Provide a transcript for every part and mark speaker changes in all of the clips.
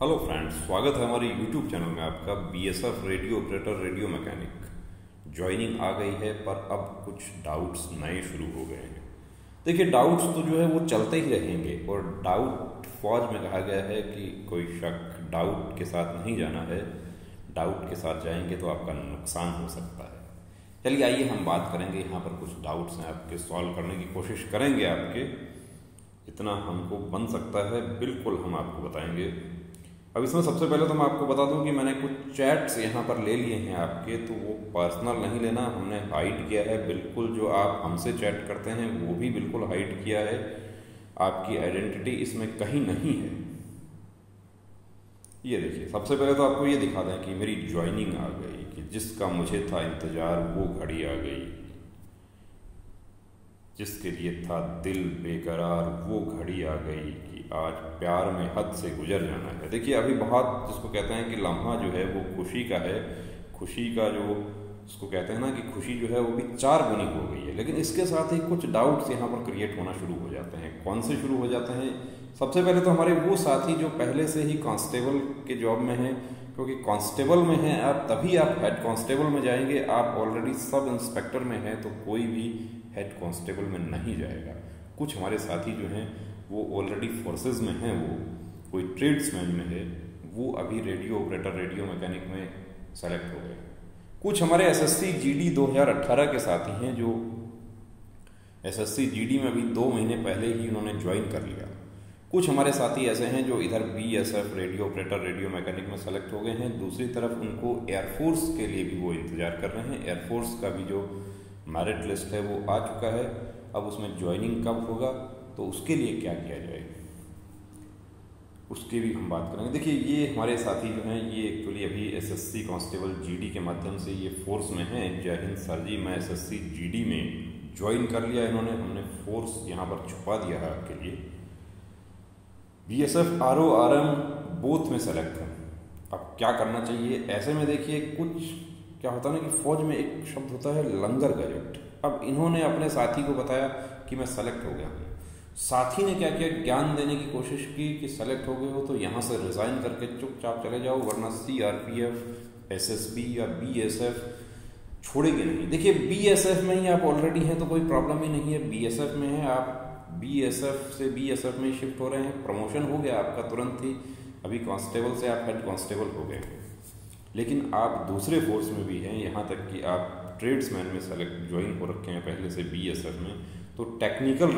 Speaker 1: Hello friends, स्वागत है हमारे यूट्यूब चैनल में आपका। BSF radio operator radio mechanic joining आ गई है, पर अब कुछ डाउट्स नए शुरू हो गए हैं। देखिए, डाउट्स तो जो है वो चलते ही रहेंगे, और डाउट फौज में कहा गया है कि कोई शक डाउट के साथ नहीं जाना है। डाउट के साथ जाएंगे तो आपका नुकसान हो सकता है। चलिए आइए हम बात करेंगे, यहाँ पर कुछ डाउट्स हैं आपके, सॉल्व करने की कोशिश करेंगे। आपके इतना हमको बन सकता है बिल्कुल हम आपको बताएंगे। अब इसमें सबसे पहले तो मैं आपको बता दूं कि मैंने कुछ चैट्स यहाँ पर ले लिए हैं आपके, तो वो पर्सनल नहीं लेना, हमने हाइड किया है बिल्कुल। जो आप हमसे चैट करते हैं वो भी बिल्कुल हाइड किया है। आपकी आइडेंटिटी इसमें कहीं नहीं है। ये देखिए, सबसे पहले तो आपको ये दिखा दें कि मेरी ज्वाइनिंग आ गई, कि जिसका मुझे था इंतजार वो घड़ी आ गई, जिसके लिए था दिल बेकरार वो घड़ी आ गई, कि आज प्यार में हद से गुजर जाना है। देखिए, अभी बहुत जिसको कहते हैं कि लम्हा जो है वो खुशी का है। खुशी का जो उसको कहते हैं ना कि खुशी जो है वो भी 4 गुनी हो गई है। लेकिन इसके साथ ही कुछ डाउट्स यहाँ पर क्रिएट होना शुरू हो जाते हैं। कौन से शुरू हो जाते हैं? सबसे पहले तो हमारे वो साथी जो पहले से ही कांस्टेबल के जॉब में हैं, क्योंकि कांस्टेबल में हैं आप तभी आप हेड कांस्टेबल में जाएंगे। आप ऑलरेडी सब इंस्पेक्टर में हैं तो कोई भी हेड कांस्टेबल में नहीं जाएगा। कुछ हमारे साथी जो हैं वो ऑलरेडी फोर्सेस में हैं, वो कोई ट्रेड्समैन में है, वो अभी रेडियो ऑपरेटर रेडियो मैकेनिक में सेलेक्ट हो गए। कुछ हमारे एसएससी जीडी 2018 के साथी हैं जो एसएससी जीडी में भी 2 महीने पहले ही उन्होंने ज्वाइन कर लिया। कुछ हमारे साथी ऐसे हैं जो इधर BSF radio operator radio mechanic में सेलेक्ट हो गए हैं। दूसरी तरफ उनको एयरफोर्स के लिए भी वो इंतजार कर रहे हैं। एयरफोर्स का भी जो मेरिट लिस्ट है वो आ चुका है। अब उसमें ज्वाइनिंग कब होगा तो उसके लिए क्या किया जाए उसकी भी हम बात करेंगे। देखिए, ये हमारे साथी जो हैं ये एक्चुअली अभी एसएससी कांस्टेबल जीडी के माध्यम से ये फोर्स में हैं। जय हिंद सर जी, मैं एसएससी जीडी में ज्वाइन कर लिया इन्होंने, हमने फोर्स यहाँ पर छुपा दिया है आपके लिए। बीएसएफ आरओ आरएम बोथ में सेलेक्ट हैं। अब क्या करना चाहिए ऐसे में? देखिए, कुछ क्या होता है ना कि फौज में एक शब्द होता है लंगर गजट। अब इन्होंने अपने साथी को बताया कि मैं सेलेक्ट हो गया हूँ। साथी ने क्या किया, ज्ञान देने की कोशिश की कि सेलेक्ट हो गए हो तो यहाँ से रिजाइन करके चुपचाप चले जाओ, वरना सीआरपीएफ एसएसबी या बीएसएफ छोड़ेगी नहीं। देखिए, बीएसएफ में ही आप ऑलरेडी हैं तो कोई प्रॉब्लम ही नहीं है। बीएसएफ में है आप, बीएसएफ से बीएसएफ में शिफ्ट हो रहे हैं, प्रमोशन हो गया आपका तुरंत ही। अभी कांस्टेबल से आप हेड कांस्टेबल हो गए, लेकिन आप दूसरे फोर्स में भी हैं। यहाँ तक कि आप ट्रेड्समैन में सेलेक्ट ज्वाइन हो रखे हैं पहले से बीएसएफ में। तो टेक्निकल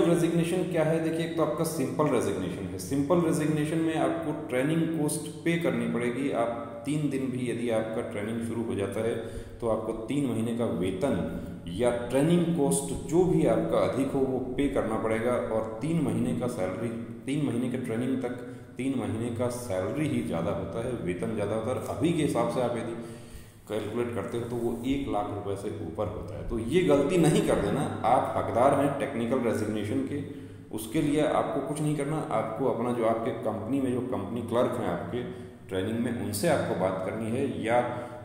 Speaker 1: रेजिग्नेशन क्या है? देखिए, एक तो आपका सिंपल रेजिग्नेशन है। सिंपल रेजिग्नेशन में आपको ट्रेनिंग कॉस्ट पे करनी पड़ेगी। आप 3 दिन भी यदि आपका ट्रेनिंग शुरू हो जाता है तो आपको 3 महीने का वेतन या ट्रेनिंग कॉस्ट जो भी आपका अधिक हो वो पे करना पड़ेगा। और 3 महीने का सैलरी, 3 महीने के ट्रेनिंग तक 3 महीने का सैलरी ही ज़्यादा होता है, वेतन ज़्यादा होता है। अभी के हिसाब से आप यदि कैलकुलेट करते हो तो वो 1 लाख रुपए से ऊपर होता है। तो ये गलती नहीं कर देना। आप हकदार हैं टेक्निकल रेजिग्नेशन के, उसके लिए आपको कुछ नहीं करना। आपको अपना जो आपके कंपनी में जो कंपनी क्लर्क हैं आपके ट्रेनिंग में, उनसे आपको बात करनी है। या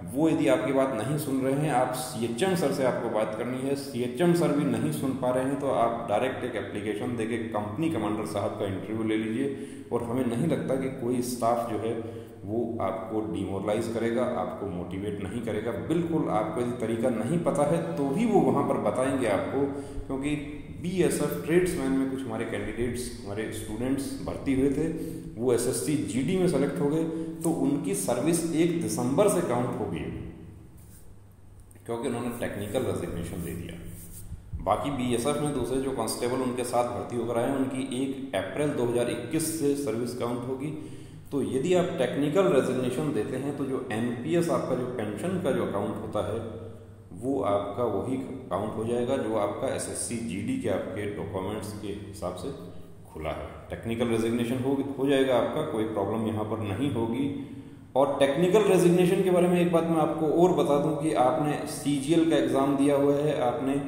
Speaker 1: वो यदि आपकी बात नहीं सुन रहे हैं, आप सीएचएम सर से आपको बात करनी है। सीएचएम सर भी नहीं सुन पा रहे हैं तो आप डायरेक्ट एक एप्लीकेशन देके कंपनी कमांडर साहब का इंटरव्यू ले लीजिए। और हमें नहीं लगता कि कोई स्टाफ जो है वो आपको डिमोरलाइज करेगा, आपको मोटिवेट नहीं करेगा। बिल्कुल, आपको यदि तरीका नहीं पता है तो भी वो वहाँ पर बताएंगे आपको। क्योंकि बीएसएफ ट्रेड्समैन में कुछ हमारे कैंडिडेट्स, हमारे स्टूडेंट्स भर्ती हुए थे, वो एसएससी जीडी में सेलेक्ट हो गए तो उनकी सर्विस 1 दिसंबर से काउंट होगी, क्योंकि उन्होंने टेक्निकल रेजिग्नेशन दे दिया। बाकी बीएसएफ में दूसरे जो कांस्टेबल उनके साथ भर्ती होकर आए उनकी 1 अप्रैल 2021 से सर्विस काउंट होगी। तो यदि आप टेक्निकल रेजिग्नेशन देते हैं तो जो एनपीएस आपका जो पेंशन का जो अकाउंट होता है वो आपका वही काउंट हो जाएगा जो आपका एसएससी जीडी के आपके डॉक्यूमेंट्स के हिसाब से खुला है। टेक्निकल रेजिग्नेशन हो जाएगा आपका, कोई प्रॉब्लम यहाँ पर नहीं होगी। और टेक्निकल रेजिग्नेशन के बारे में एक बात मैं आपको और बता दूं कि आपने सीजीएल का एग्ज़ाम दिया हुआ है, आपने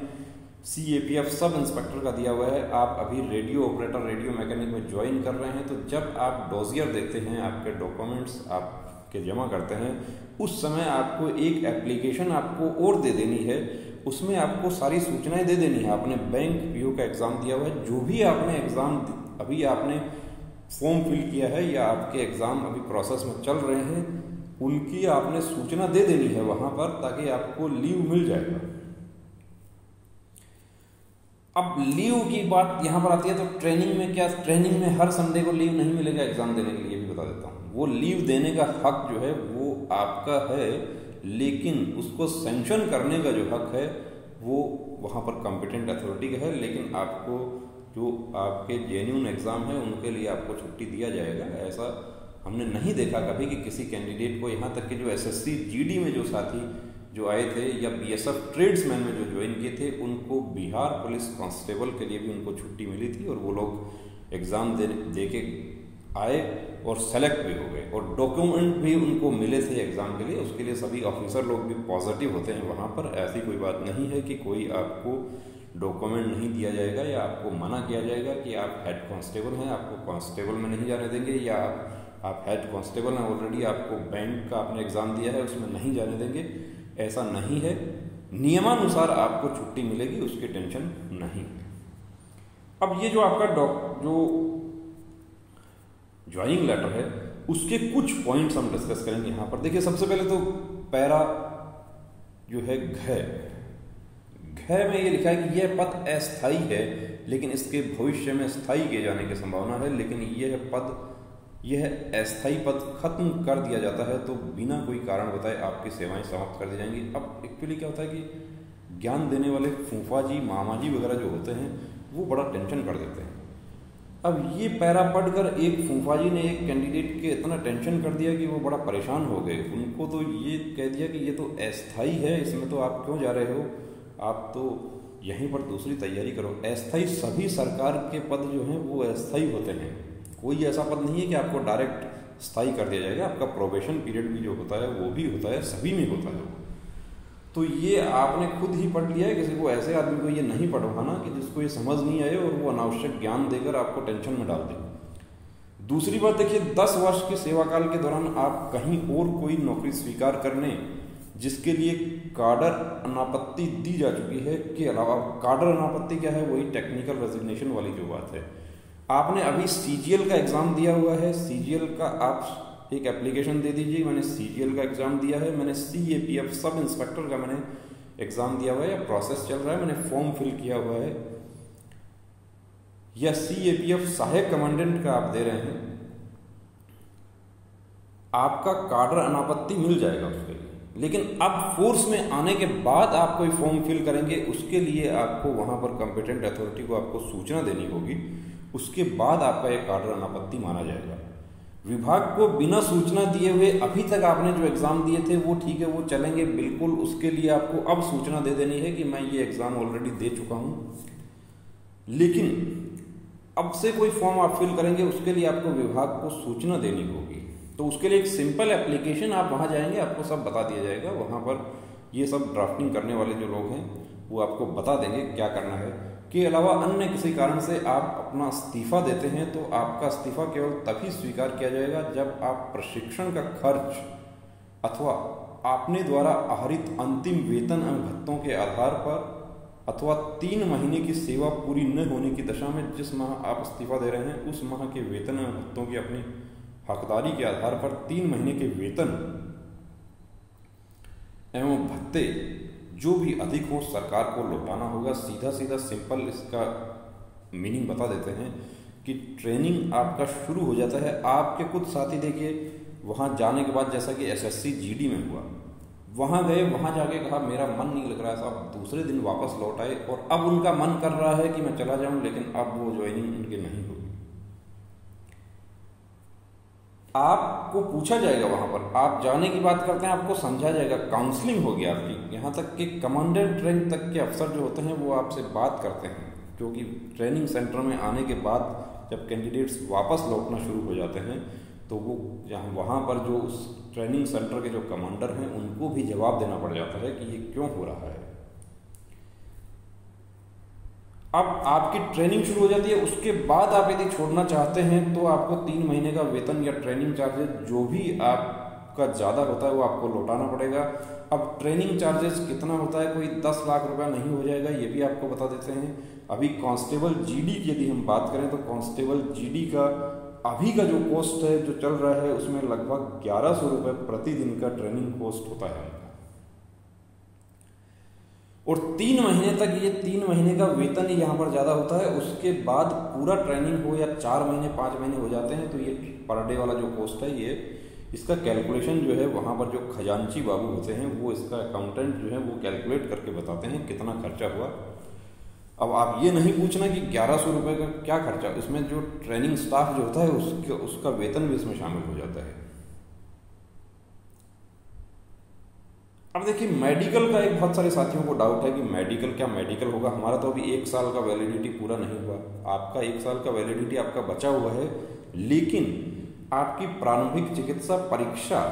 Speaker 1: सीएपीएफ सब इंस्पेक्टर का दिया हुआ है, आप अभी रेडियो ऑपरेटर रेडियो मैकेनिक में ज्वाइन कर रहे हैं। तो जब आप डोजियर देते हैं, आपके डॉक्यूमेंट्स आपके जमा करते हैं, उस समय आपको एक एप्लीकेशन आपको और दे देनी है। उसमें आपको सारी सूचनाएं दे देनी है। आपने बैंक पीओ का एग्ज़ाम दिया हुआ है, जो भी आपने एग्ज़ाम अभी आपने फॉर्म फिल किया है या आपके एग्ज़ाम अभी प्रोसेस में चल रहे हैं, उनकी आपने सूचना दे देनी है वहाँ पर, ताकि आपको लीव मिल जाएगा। अब लीव की बात यहाँ पर आती है, तो ट्रेनिंग में क्या, ट्रेनिंग में हर संडे को लीव नहीं मिलेगा एग्ज़ाम देने के लिए, भी बता देता हूँ। वो लीव देने का हक जो है वो आपका है, लेकिन उसको सैंक्शन करने का जो हक है वो वहाँ पर कॉम्पिटेंट अथॉरिटी का है। लेकिन आपको जो आपके जेन्युइन एग्ज़ाम है उनके लिए आपको छुट्टी दिया जाएगा। ऐसा हमने नहीं देखा कभी कि किसी कैंडिडेट को, यहाँ तक कि जो एसएससी जीडी में जो साथी जो आए थे या बीएसएफ ट्रेड्समैन में जो ज्वाइन किए थे, उनको बिहार पुलिस कांस्टेबल के लिए भी उनको छुट्टी मिली थी और वो लोग एग्ज़ाम दे के आए और सेलेक्ट भी हो गए, और डॉक्यूमेंट भी उनको मिले थे एग्ज़ाम के लिए। उसके लिए सभी ऑफिसर लोग भी पॉजिटिव होते हैं वहाँ पर। ऐसी कोई बात नहीं है कि कोई आपको डॉक्यूमेंट नहीं दिया जाएगा या आपको मना किया जाएगा कि आप हेड कांस्टेबल हैं, आपको कांस्टेबल में नहीं जाने देंगे, या आप हेड कांस्टेबल हैं ऑलरेडी, आपको बैंक का आपने एग्ज़ाम दिया है उसमें नहीं जाने देंगे। ऐसा नहीं है, नियमानुसार आपको छुट्टी मिलेगी, उसकी टेंशन नहीं है। अब ये जो आपका जो ज्वाइनिंग लेटर है उसके कुछ पॉइंट्स हम डिस्कस करेंगे यहाँ पर। देखिए, सबसे पहले तो पैरा जो है घ में ये लिखा है कि यह पद अस्थायी है, लेकिन इसके भविष्य में स्थायी किए जाने की संभावना है। लेकिन यह अस्थायी पद खत्म कर दिया जाता है तो बिना कोई कारण बताए आपकी सेवाएं समाप्त कर दी जाएंगी। अब एक्चुअली क्या होता है कि ज्ञान देने वाले फूफा जी, मामा जी वगैरह जो होते हैं वो बड़ा टेंशन कर देते हैं। अब ये पैरा पढ़कर एक फूफा जी ने एक कैंडिडेट के इतना टेंशन कर दिया कि वो बड़ा परेशान हो गए। उनको तो ये कह दिया कि ये तो अस्थायी है, इसमें तो आप क्यों जा रहे हो, आप तो यहीं पर दूसरी तैयारी करो। अस्थायी सभी सरकार के पद जो हैं वो अस्थायी होते हैं, कोई ऐसा पद नहीं है कि आपको डायरेक्ट स्थायी कर दिया जाएगा। आपका प्रोबेशन पीरियड भी जो होता है वो भी होता है, सभी में होता है। तो ये आपने खुद ही पढ़ लिया है, किसी को ऐसे आदमी को ये नहीं पढ़वाना कि जिसको ये समझ नहीं आए और वो अनावश्यक ज्ञान देकर आपको टेंशन में डाल दे। दूसरी बात देखिए, 10 वर्ष के सेवा काल के दौरान आप कहीं और कोई नौकरी स्वीकार करने जिसके लिए काडर अनापत्ति दी जा चुकी है के अलावा, काडर अनापत्ति क्या है, वही टेक्निकल रेजिग्नेशन वाली जो बात है। आपने अभी सीजीएल का एग्जाम दिया हुआ है, सीजीएल का आप एक एप्लीकेशन दे दीजिए, मैंने सीजीएल का एग्जाम दिया है, मैंने सीएपीएफ सब इंस्पेक्टर का मैंने एग्जाम दिया हुआ है या प्रोसेस चल रहा है, मैंने फॉर्म फिल किया हुआ है, या सीएपीएफ सहायक कमांडेंट का आप दे रहे हैं, आपका काडर अनापत्ति मिल जाएगा उसके लिए। लेकिन अब फोर्स में आने के बाद आप कोई फॉर्म फिल करेंगे, उसके लिए आपको वहां पर कॉम्पिटेंट अथॉरिटी को आपको सूचना देनी होगी, उसके बाद आपका एक काडर अनापत्ति माना जाएगा। विभाग को बिना सूचना दिए हुए अभी तक आपने जो एग्जाम दिए थे वो ठीक है, वो चलेंगे बिल्कुल, उसके लिए आपको अब सूचना दे देनी है कि मैं ये एग्जाम ऑलरेडी दे चुका हूं। लेकिन अब से कोई फॉर्म आप फिल करेंगे उसके लिए आपको विभाग को सूचना देनी होगी। तो उसके लिए एक सिंपल एप्लीकेशन, आप वहां जाएंगे, आपको सब बता दिया जाएगा। वहां पर ये सब ड्राफ्टिंग करने वाले जो लोग हैं वो आपको बता देंगे क्या करना है। के अलावा अन्य किसी कारण से आप अपना इस्तीफा देते हैं तो आपका इस्तीफा केवल तभी स्वीकार किया जाएगा जब आप प्रशिक्षण का खर्च अथवा आपने द्वारा आहरित अंतिम वेतन एवं भत्तों के आधार पर अथवा 3 महीने की सेवा पूरी न होने की दशा में जिस माह आप इस्तीफा दे रहे हैं उस माह के वेतन एवं भत्तों की अपनी हकदारी के आधार पर 3 महीने के वेतन एवं भत्ते जो भी अधिक हो सरकार को लौटाना होगा। सीधा सीधा सिंपल इसका मीनिंग बता देते हैं कि ट्रेनिंग आपका शुरू हो जाता है। आपके कुछ साथी देखिए वहाँ जाने के बाद, जैसा कि एसएससी जीडी में हुआ, वहाँ गए, वहाँ जाके कहा मेरा मन नहीं लग रहा है साहब, दूसरे दिन वापस लौट आए और अब उनका मन कर रहा है कि मैं चला जाऊँ, लेकिन अब वो ज्वाइनिंग उनकी नहीं होगी। आपको पूछा जाएगा वहां पर, आप जाने की बात करते हैं, आपको समझा जाएगा, काउंसलिंग होगी आपकी। यहाँ तक कि कमांडेंट रैंक तक के अफसर जो होते हैं वो आपसे बात करते हैं, क्योंकि ट्रेनिंग सेंटर में आने के बाद जब कैंडिडेट्स वापस लौटना शुरू हो जाते हैं तो वो वहाँ पर जो उस ट्रेनिंग सेंटर के जो कमांडर हैं उनको भी जवाब देना पड़ जाता है कि ये क्यों हो रहा है। अब आपकी ट्रेनिंग शुरू हो जाती है, उसके बाद आप यदि छोड़ना चाहते हैं तो आपको 3 महीने का वेतन या ट्रेनिंग चार्जेस जो भी आपका ज़्यादा होता है वो आपको लौटाना पड़ेगा। अब ट्रेनिंग चार्जेस कितना होता है, कोई 10 लाख रुपया नहीं हो जाएगा, ये भी आपको बता देते हैं। अभी कांस्टेबल जीडी की यदि हम बात करें तो कांस्टेबल जीडी का अभी का जो कॉस्ट है जो चल रहा है उसमें लगभग 1100 रुपये प्रतिदिन का ट्रेनिंग कॉस्ट होता है उनका। और 3 महीने तक, ये 3 महीने का वेतन ही यहाँ पर ज़्यादा होता है। उसके बाद पूरा ट्रेनिंग हो या 4 महीने 5 महीने हो जाते हैं तो ये पर डे वाला जो कॉस्ट है, ये इसका कैलकुलेशन जो है वहाँ पर जो खजांची बाबू होते हैं वो इसका अकाउंटेंट जो है वो कैलकुलेट करके बताते हैं कितना खर्चा हुआ। अब आप ये नहीं पूछना कि 1100 रुपये का क्या खर्चा, इसमें जो ट्रेनिंग स्टाफ जो होता है उसका वेतन भी इसमें शामिल हो जाता है। अब देखिए मेडिकल का एक बहुत सारे साथियों को डाउट है कि मेडिकल क्या मेडिकल होगा। हमारा तो अभी 1 साल का वैलिडिटी पूरा नहीं हुआ, आपका 1 साल का वैलिडिटी आपका बचा हुआ है, लेकिन आपकी प्रारंभिक चिकित्सा परीक्षा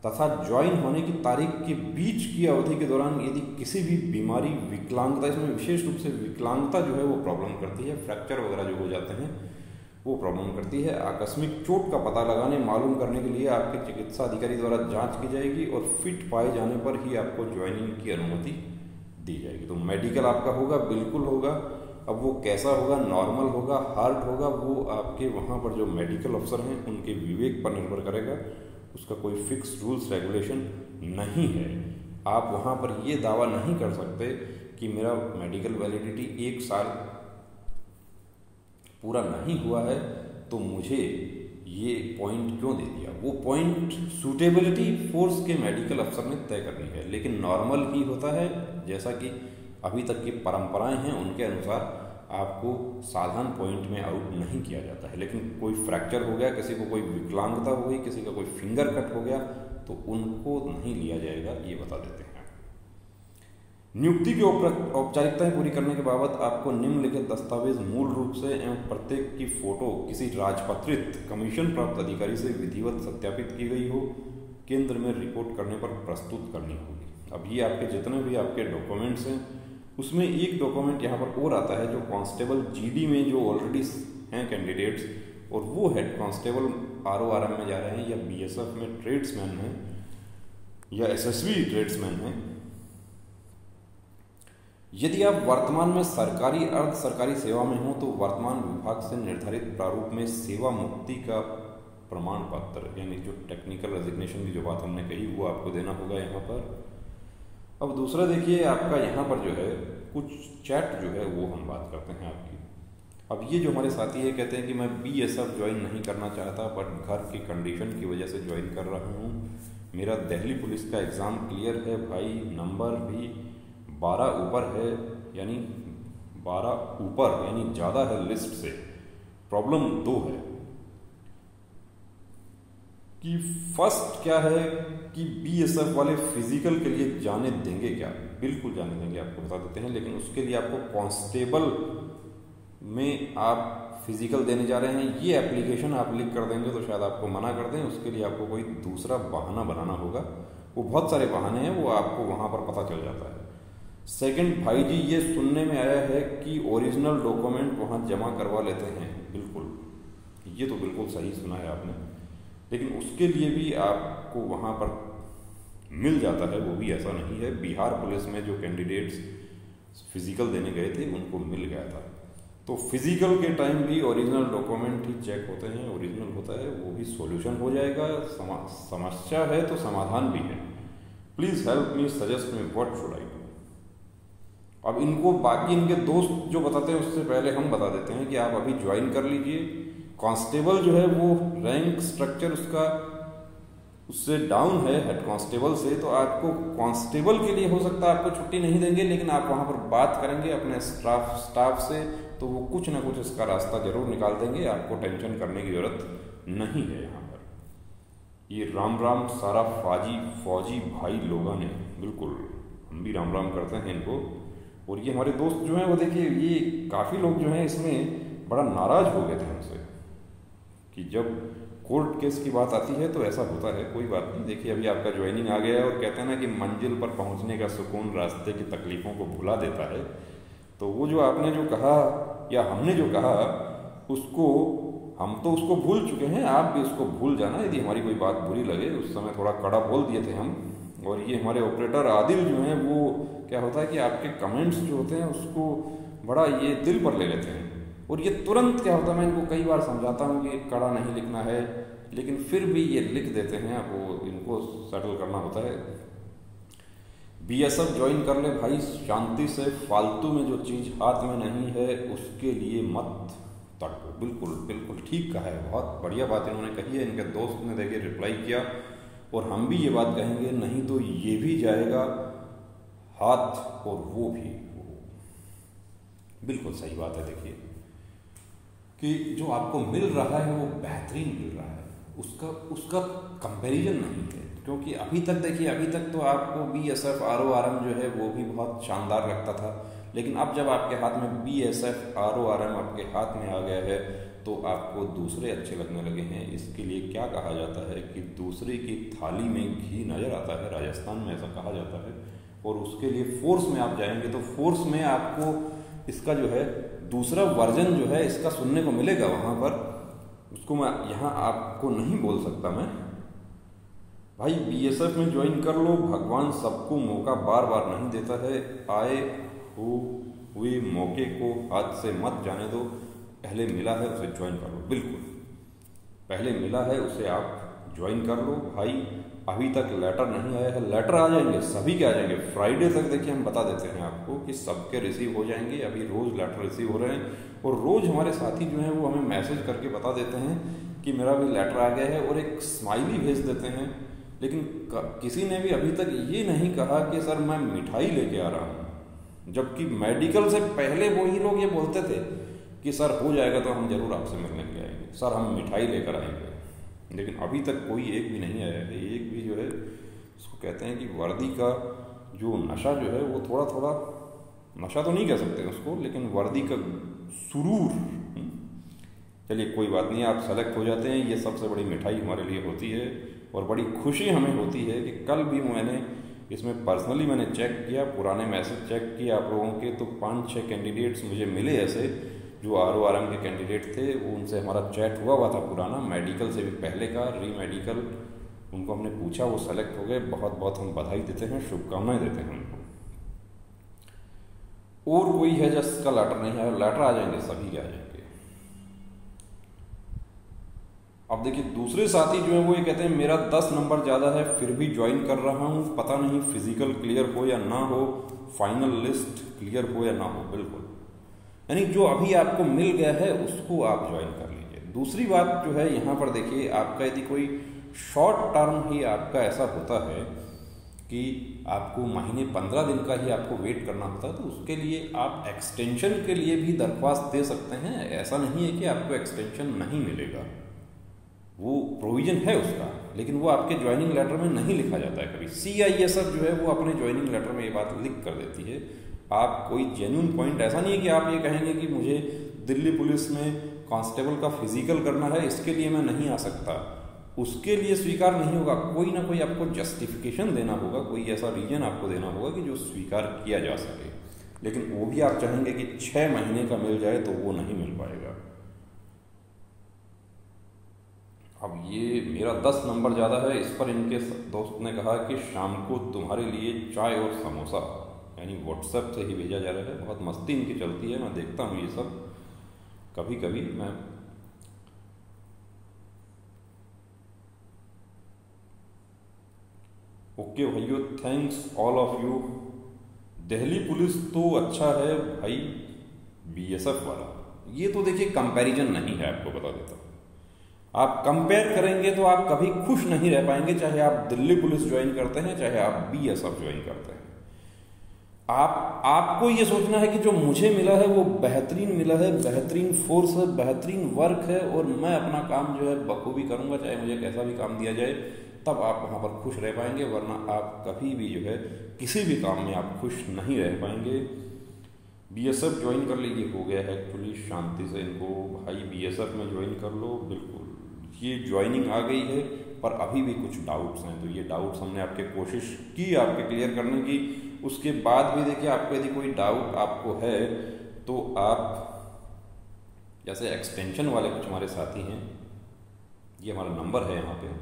Speaker 1: तथा ज्वाइन होने की तारीख के बीच की अवधि के दौरान यदि किसी भी बीमारी, विकलांगता, इसमें विशेष रूप से विकलांगता जो है वो प्रॉब्लम करती है, फ्रैक्चर वगैरह जो हो जाते हैं वो प्रॉब्लम करती है, आकस्मिक चोट का पता लगाने, मालूम करने के लिए आपके चिकित्सा अधिकारी द्वारा जांच की जाएगी और फिट पाए जाने पर ही आपको ज्वाइनिंग की अनुमति दी जाएगी। तो मेडिकल आपका होगा, बिल्कुल होगा। अब वो कैसा होगा, नॉर्मल होगा, हार्ड होगा, वो आपके वहाँ पर जो मेडिकल अफसर हैं उनके विवेक पर निर्भर करेगा। उसका कोई फिक्स रूल्स रेगुलेशन नहीं है। आप वहाँ पर ये दावा नहीं कर सकते कि मेरा मेडिकल वैलिडिटी 1 साल पूरा नहीं हुआ है तो मुझे ये पॉइंट क्यों दे दिया। वो पॉइंट सूटेबिलिटी फोर्स के मेडिकल अफसर ने तय करनी है, लेकिन नॉर्मल ही होता है। जैसा कि अभी तक की परंपराएं हैं उनके अनुसार आपको साधारण पॉइंट में आउट नहीं किया जाता है। लेकिन कोई फ्रैक्चर हो गया, किसी को कोई विकलांगता हो गई, किसी का कोई फिंगर कट हो गया तो उनको नहीं लिया जाएगा, ये बता देते हैं। नियुक्ति की औपचारिकताएं पूरी करने के बाद आपको निम्नलिखित दस्तावेज मूल रूप से एवं प्रत्येक की फोटो किसी राजपत्रित कमीशन प्राप्त अधिकारी से विधिवत सत्यापित की गई हो केंद्र में रिपोर्ट करने पर प्रस्तुत करनी होगी। अब ये आपके जितने भी आपके डॉक्यूमेंट्स हैं उसमें एक डॉक्यूमेंट यहाँ पर और आता है जो कांस्टेबल जीडी में जो ऑलरेडी हैं कैंडिडेट्स और वो हेड कांस्टेबल RORM में जा रहे हैं या BSF में ट्रेड्समैन हैं या SSB ट्रेड्समैन हैं। यदि आप वर्तमान में सरकारी अर्ध सरकारी सेवा में हो तो वर्तमान विभाग से निर्धारित प्रारूप में सेवा मुक्ति का प्रमाण पत्र, यानी जो टेक्निकल रेजिग्नेशन की जो बात हमने कही वो आपको देना होगा यहाँ पर। अब दूसरा देखिए आपका यहाँ पर जो है कुछ चैट जो है वो हम बात करते हैं आपकी। अब ये जो हमारे साथी है कहते हैं कि मैं BSF ज्वाइन नहीं करना चाहता बट घर की कंडीशन की वजह से ज्वाइन कर रहा हूँ। मेरा दिल्ली पुलिस का एग्ज़ाम क्लियर है भाई, नंबर भी 12 ऊपर है, यानी 12 ऊपर यानी ज़्यादा है लिस्ट से। प्रॉब्लम 2 है कि फर्स्ट क्या है कि BSF वाले फिजिकल के लिए जाने देंगे क्या? बिल्कुल जाने देंगे, आपको बता देते हैं। लेकिन उसके लिए आपको कांस्टेबल में आप फिजिकल देने जा रहे हैं, ये एप्लीकेशन आप लिख कर देंगे तो शायद आपको मना कर दें। उसके लिए आपको कोई दूसरा बहाना बनाना होगा। वो बहुत सारे बहाने हैं, वो आपको वहाँ पर पता चल जाता है। सेकंड भाई जी, ये सुनने में आया है कि ओरिजिनल डॉक्यूमेंट वहाँ जमा करवा लेते हैं। बिल्कुल, ये तो बिल्कुल सही सुना है आपने, लेकिन उसके लिए भी आपको वहाँ पर मिल जाता है, वो भी ऐसा नहीं है। बिहार पुलिस में जो कैंडिडेट्स फिजिकल देने गए थे उनको मिल गया था। तो फिजिकल के टाइम भी ओरिजिनल डॉक्यूमेंट ही चेक होते हैं, ओरिजिनल होता है, वो भी सॉल्यूशन हो जाएगा। समस्या है तो समाधान भी है। Please help me, suggest me what should I do. अब इनको बाकी इनके दोस्त जो बताते हैं उससे पहले हम बता देते हैं कि आप अभी ज्वाइन कर लीजिए। कांस्टेबल जो है वो रैंक स्ट्रक्चर उसका उससे डाउन है हेड कांस्टेबल से, तो आपको कांस्टेबल के लिए हो सकता है आपको छुट्टी नहीं देंगे, लेकिन आप वहाँ पर बात करेंगे अपने स्टाफ से तो वो कुछ ना कुछ इसका रास्ता जरूर निकाल देंगे। आपको टेंशन करने की जरूरत नहीं है। यहाँ पर ये राम राम सारा फौजी भाई लोगों ने, बिल्कुल हम भी राम राम करते हैं इनको। और ये हमारे दोस्त जो हैं वो देखिए, ये काफ़ी लोग जो हैं इसमें बड़ा नाराज़ हो गए थे हमसे कि जब कोर्ट केस की बात आती है तो ऐसा होता है। कोई बात नहीं, देखिए अभी आपका ज्वाइनिंग आ गया है और कहते हैं ना कि मंजिल पर पहुंचने का सुकून रास्ते की तकलीफ़ों को भुला देता है। तो वो जो आपने जो कहा या हमने जो कहा उसको हम तो उसको भूल चुके हैं, आप भी उसको भूल जाना। यदि हमारी कोई बात बुरी लगे, उस समय थोड़ा कड़ा बोल दिए थे हम। और ये हमारे ऑपरेटर आदिल जो हैं वो क्या होता है कि आपके कमेंट्स जो होते हैं उसको बड़ा ये दिल पर ले लेते हैं। और ये तुरंत क्या होता है, मैं इनको कई बार समझाता हूँ कि कड़ा नहीं लिखना है, लेकिन फिर भी ये लिख देते हैं। वो इनको सेटल करना होता है। बीएसएफ ज्वाइन कर ले भाई शांति से, फालतू में जो चीज़ हाथ में नहीं है उसके लिए मत तड़पो। बिल्कुल बिल्कुल ठीक कहा है, बहुत बढ़िया बात इन्होंने कही है। इनके दोस्त ने देखिए रिप्लाई किया, और हम भी ये बात कहेंगे, नहीं तो ये भी जाएगा हाथ और वो भी। बिल्कुल सही बात है। देखिए कि जो आपको मिल रहा है वो बेहतरीन मिल रहा है, उसका कंपैरिजन नहीं है। क्योंकि अभी तक देखिए, अभी तक तो आपको बीएसएफ RORM जो है वो भी बहुत शानदार लगता था, लेकिन अब जब आपके हाथ में BSF RORM आपके हाथ में आ गया है तो आपको दूसरे अच्छे लगने लगे हैं। इसके लिए क्या कहा जाता है कि दूसरे की थाली में घी नजर आता है, राजस्थान में ऐसा कहा जाता है। और उसके लिए फोर्स में आप जाएंगे तो फोर्स में आपको इसका जो है दूसरा वर्जन जो है इसका सुनने को मिलेगा वहाँ पर। उसको मैं यहाँ आपको नहीं बोल सकता मैं। भाई BSF में ज्वाइन कर लो, भगवान सबको मौका बार बार नहीं देता है। आए हुए मौके को हाथ से मत जाने दो। पहले मिला है उसे ज्वाइन कर लो, बिल्कुल पहले मिला है उसे आप ज्वाइन कर लो भाई। अभी तक लेटर नहीं आया है, लेटर आ जाएंगे, सभी के आ जाएंगे। फ्राइडे तक देखिए हम बता देते हैं आपको कि सबके रिसीव हो जाएंगे। अभी रोज़ लेटर रिसीव हो रहे हैं, और रोज़ हमारे साथी जो हैं वो हमें मैसेज करके बता देते हैं कि मेरा भी लेटर आ गया है, और एक स्माइली भेज देते हैं। लेकिन किसी ने भी अभी तक ये नहीं कहा कि सर मैं मिठाई लेके आ रहा हूँ, जबकि मेडिकल से पहले वही लोग ये बोलते थे कि सर हो जाएगा तो हम जरूर आपसे मिलने के लिए आएंगे, सर हम मिठाई लेकर आएंगे। लेकिन अभी तक कोई एक भी नहीं आया है। एक भी जो है उसको कहते हैं कि वर्दी का जो नशा जो है वो थोड़ा थोड़ा, नशा तो नहीं कह सकते उसको, लेकिन वर्दी का सुरूर। चलिए कोई बात नहीं, आप सेलेक्ट हो जाते हैं, ये सबसे बड़ी मिठाई हमारे लिए होती है। और बड़ी खुशी हमें होती है कि कल भी मैंने इसमें पर्सनली मैंने चेक किया, पुराने मैसेज चेक किए आप लोगों के, तो 5-6 कैंडिडेट्स मुझे मिले ऐसे जो RORM के कैंडिडेट थे। वो उनसे हमारा चैट हुआ था पुराना, मेडिकल से भी पहले का, री मेडिकल। उनको हमने पूछा, वो सेलेक्ट हो गए। बहुत बहुत हम बधाई देते हैं, शुभकामनाएं देते हैं उनको। और कोई है जिसका लेटर नहीं आया, लेटर आ जाएंगे, सभी के आ जाएंगे। अब देखिए दूसरे साथी जो है वो ये कहते हैं मेरा 10 नंबर ज़्यादा है फिर भी ज्वाइन कर रहा हूँ, पता नहीं फिजिकल क्लियर हो या ना हो, फाइनल लिस्ट क्लियर हो या ना हो। बिल्कुल, यानी जो अभी आपको मिल गया है उसको आप ज्वाइन कर लीजिए। दूसरी बात जो है यहाँ पर देखिए, आपका यदि कोई शॉर्ट टर्म ही आपका ऐसा होता है कि आपको महीने 15 दिन का ही आपको वेट करना होता है, तो उसके लिए आप एक्सटेंशन के लिए भी दरख्वास्त दे सकते हैं। ऐसा नहीं है कि आपको एक्सटेंशन नहीं मिलेगा, वो प्रोविजन है उसका, लेकिन वो आपके ज्वाइनिंग लेटर में नहीं लिखा जाता है कभी। CISF जो है वो अपने ज्वाइनिंग लेटर में ये बात लिख कर देती है। आप कोई जेन्युइन पॉइंट, ऐसा नहीं है कि आप ये कहेंगे कि मुझे दिल्ली पुलिस में कांस्टेबल का फिजिकल करना है, इसके लिए मैं नहीं आ सकता, उसके लिए स्वीकार नहीं होगा। कोई ना कोई आपको जस्टिफिकेशन देना होगा, कोई ऐसा रीजन आपको देना होगा कि जो स्वीकार किया जा सके। लेकिन वो भी आप चाहेंगे कि 6 महीने का मिल जाए तो वो नहीं मिल पाएगा। अब ये मेरा 10 नंबर ज़्यादा है, इस पर इनके दोस्त ने कहा कि शाम को तुम्हारे लिए चाय और समोसा, यानी व्हाट्सएप से ही भेजा जा रहा है। बहुत मस्ती इनकी चलती है, मैं देखता हूँ ये सब कभी कभी। मैं ओके भाइयों, thanks all of you. Delhi police तो अच्छा है भाई, BSF वाला ये तो देखिए कंपैरिजन नहीं है, आपको बता देता हूँ। आप कंपेयर करेंगे तो आप कभी खुश नहीं रह पाएंगे, चाहे आप दिल्ली पुलिस ज्वाइन करते हैं, चाहे आप BSF ज्वाइन करते हैं। आपको ये सोचना है कि जो मुझे मिला है वो बेहतरीन मिला है, बेहतरीन फोर्स है, बेहतरीन वर्क है, और मैं अपना काम जो है बखूबी करूंगा, चाहे मुझे कैसा भी काम दिया जाए, तब आप वहाँ पर खुश रह पाएंगे। वरना आप कभी भी जो है किसी भी काम में आप खुश नहीं रह पाएंगे। BSF ज्वाइन कर लीजिए, हो गया है एक्चुअली, शांति से इनको भाई BSF में ज्वाइन कर लो। बिल्कुल ये ज्वाइनिंग आ गई है, पर अभी भी कुछ डाउट्स हैं, तो ये डाउट्स हमने आपके कोशिश की आपके क्लियर करने की। उसके बाद भी देखिए, आपको यदि कोई डाउट आपको है तो आप, जैसे एक्सटेंशन वाले कुछ हमारे साथी हैं, ये हमारा नंबर है यहाँ पे,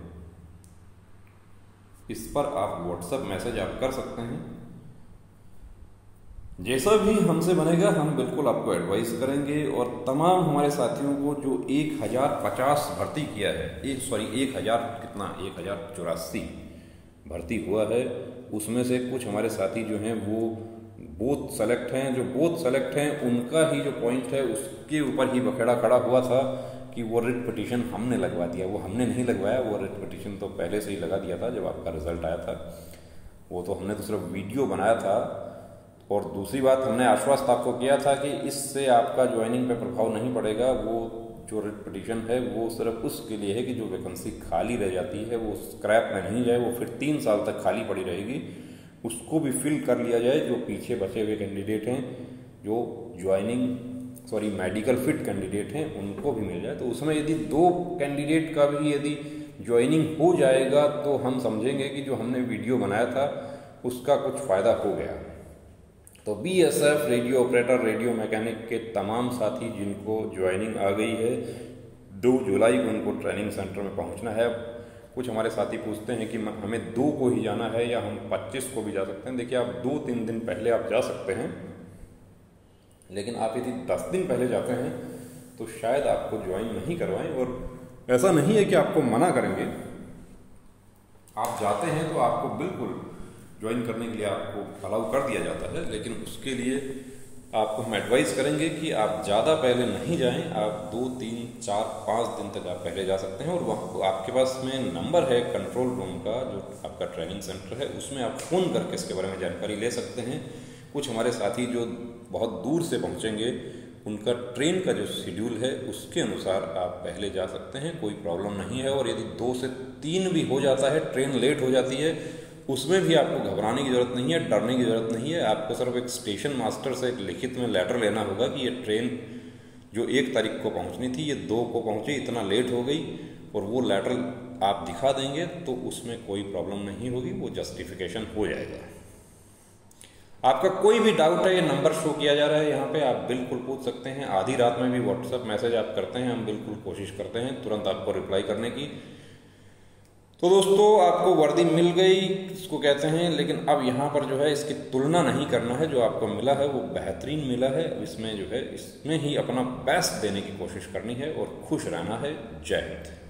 Speaker 1: इस पर आप व्हाट्सएप मैसेज आप कर सकते हैं। जैसा भी हमसे बनेगा हम बिल्कुल आपको एडवाइस करेंगे। और तमाम हमारे साथियों को जो 1050 भर्ती किया है, 1000 कितना 1084 भर्ती हुआ है, उसमें से कुछ हमारे साथी जो हैं वो बोथ सेलेक्ट हैं। जो बोथ सेलेक्ट हैं उनका ही जो पॉइंट है उसके ऊपर ही बखेड़ा खड़ा हुआ था कि वो रिट पिटीशन हमने लगवा दिया। वो हमने नहीं लगवाया, वो रिट पिटीशन तो पहले से ही लगा दिया था जब आपका रिजल्ट आया था। वो तो हमने तो सिर्फ वीडियो बनाया था। और दूसरी बात, हमने आश्वस्त आपको किया था कि इससे आपका ज्वाइनिंग पे प्रभाव नहीं पड़ेगा। वो जो रिट पिटीशन है वो सिर्फ उसके लिए है कि जो वैकेंसी खाली रह जाती है वो स्क्रैप में नहीं जाए, वो फिर 3 साल तक खाली पड़ी रहेगी, उसको भी फिल कर लिया जाए। जो पीछे बचे हुए कैंडिडेट हैं, जो मेडिकल फिट कैंडिडेट हैं, उनको भी मिल जाए। तो उसमें यदि 2 कैंडिडेट का भी यदि ज्वाइनिंग हो जाएगा तो हम समझेंगे कि जो हमने वीडियो बनाया था उसका कुछ फ़ायदा हो गया। तो BSF radio operator, radio mechanic के तमाम साथी जिनको ज्वाइनिंग आ गई है, 2 जुलाई को उनको ट्रेनिंग सेंटर में पहुंचना है। कुछ हमारे साथी पूछते हैं कि हमें 2 को ही जाना है या हम 25 को भी जा सकते हैं। देखिए, आप 2-3 दिन पहले आप जा सकते हैं, लेकिन आप यदि 10 दिन पहले जाते हैं तो शायद आपको ज्वाइन नहीं करवाएं। और ऐसा नहीं है कि आपको मना करेंगे, आप जाते हैं तो आपको बिल्कुल ज्वाइन करने के लिए आपको अलाउ कर दिया जाता है। लेकिन उसके लिए आपको हम एडवाइस करेंगे कि आप ज़्यादा पहले नहीं जाएं। आप 2, 3, 4, 5 दिन तक आप पहले जा सकते हैं। और वहाँ आपके पास में नंबर है कंट्रोल रूम का, जो आपका ट्रेनिंग सेंटर है, उसमें आप फ़ोन करके इसके बारे में जानकारी ले सकते हैं। कुछ हमारे साथी जो बहुत दूर से पहुँचेंगे, उनका ट्रेन का जो शेड्यूल है उसके अनुसार आप पहले जा सकते हैं, कोई प्रॉब्लम नहीं है। और यदि 2 से 3 भी हो जाता है, ट्रेन लेट हो जाती है, उसमें भी आपको घबराने की ज़रूरत नहीं है, डरने की ज़रूरत नहीं है। आपको सिर्फ एक स्टेशन मास्टर से एक लिखित में लेटर लेना होगा कि ये ट्रेन जो 1 तारीख को पहुंचनी थी ये 2 को पहुंची, इतना लेट हो गई, और वो लेटर आप दिखा देंगे तो उसमें कोई प्रॉब्लम नहीं होगी, वो जस्टिफिकेशन हो जाएगा। आपका कोई भी डाउट है, ये नंबर शो किया जा रहा है यहाँ पे, आप बिल्कुल पूछ सकते हैं। आधी रात में भी व्हाट्सएप मैसेज आप करते हैं, हम बिल्कुल कोशिश करते हैं तुरंत आपको रिप्लाई करने की। तो दोस्तों, आपको वर्दी मिल गई इसको कहते हैं, लेकिन अब यहाँ पर जो है इसकी तुलना नहीं करना है। जो आपको मिला है वो बेहतरीन मिला है, इसमें जो है इसमें ही अपना बेस्ट देने की कोशिश करनी है और खुश रहना है। जय हिंद।